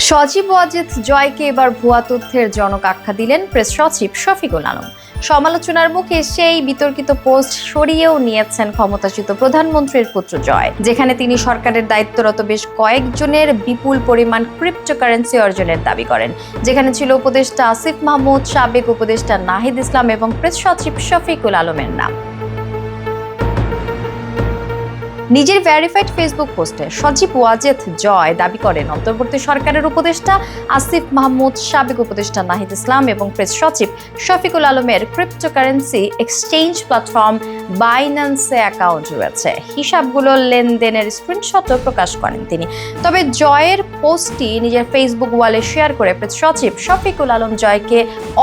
সজীব ওয়াজেদ জয়কে এবার ভুয়া তথ্যের জনক আখ্যা দিলেন প্রেস সচিব শফিকুল আলম। সমালোচনার মুখে সেই বিতর্কিত পোস্ট সরিয়েও নিয়েছেন ক্ষমতাচ্যুত প্রধানমন্ত্রীর পুত্র জয়, যেখানে তিনি সরকারের দায়িত্বরত বেশ কয়েকজনের বিপুল পরিমাণ ক্রিপ্টোকারেন্সি অর্জনের দাবি করেন, যেখানে ছিল উপদেষ্টা আসিফ মাহমুদ, সাবেক উপদেষ্টা নাহিদ ইসলাম এবং প্রেস সচিব শফিকুল আলমের নাম। নিজের ভেরিফাইড ফেসবুক পোস্টে সজীব ওয়াজেদ জয় দাবি করেন অন্তর্বর্তী সরকারের উপদেষ্টা আসিফ মাহমুদ, সাবেক উপদেষ্টা নাহিদ ইসলাম এবং প্রেস সচিব শফিকুল আলমের ক্রিপ্টোকারেন্সি এক্সচেঞ্জ প্ল্যাটফর্ম বাইন্যান্সে অ্যাকাউন্ট রয়েছে। হিসাবগুলোর লেনদেনের স্ক্রিনশটও প্রকাশ করেন তিনি। তবে জয়ের পোস্টটি নিজের ফেসবুক ওয়ালে শেয়ার করে প্রেস সচিব শফিকুল আলম জয়কে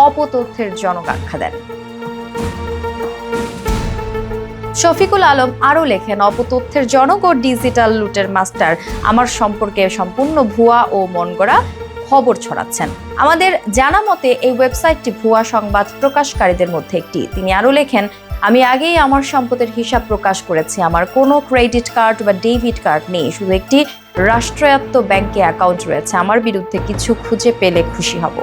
অপতথ্যের জনক আখ্যা দেন। শফিকুল আলম আরও লেখেন, অপতথ্যের জনক ও ডিজিটাল লুটের মাস্টার আমার সম্পর্কে সম্পূর্ণ ভুয়া ও মনগড়া খবর ছড়াচ্ছেন। আমাদের জানা মতে এই ওয়েবসাইটটি ভুয়া সংবাদ প্রকাশকারীদের মধ্যে একটি। তিনি আরও লেখেন, আমি আগেই আমার সম্পদের হিসাব প্রকাশ করেছি। আমার কোনো ক্রেডিট কার্ড বা ডেবিট কার্ড নেই, শুধু একটি রাষ্ট্রায়ত্ত ব্যাংকে অ্যাকাউন্ট রয়েছে। আমার বিরুদ্ধে কিছু খুঁজে পেলে খুশি হব।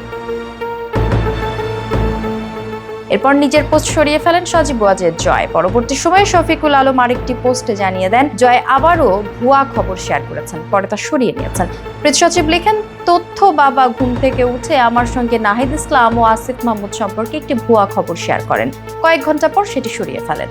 এরপর নিজের পোস্ট সরিয়ে ফেলেন সজীব ওয়াজেদ জয়। পরবর্তী সময়ে শফিকুল আলম আরেকটি পোস্টে জানিয়ে দেন জয় আবারও ভুয়া খবর শেয়ার করেছেন, পরে তা সরিয়ে নিয়েছেন। প্রেস সচিব লেখেন, তথ্য বাবা ঘুম থেকে উঠে আমার সঙ্গে নাহিদ ইসলাম ও আসিফ মাহমুদ সম্পর্কে একটি ভুয়া খবর শেয়ার করেন। কয়েক ঘন্টা পর সেটি সরিয়ে ফেলেন।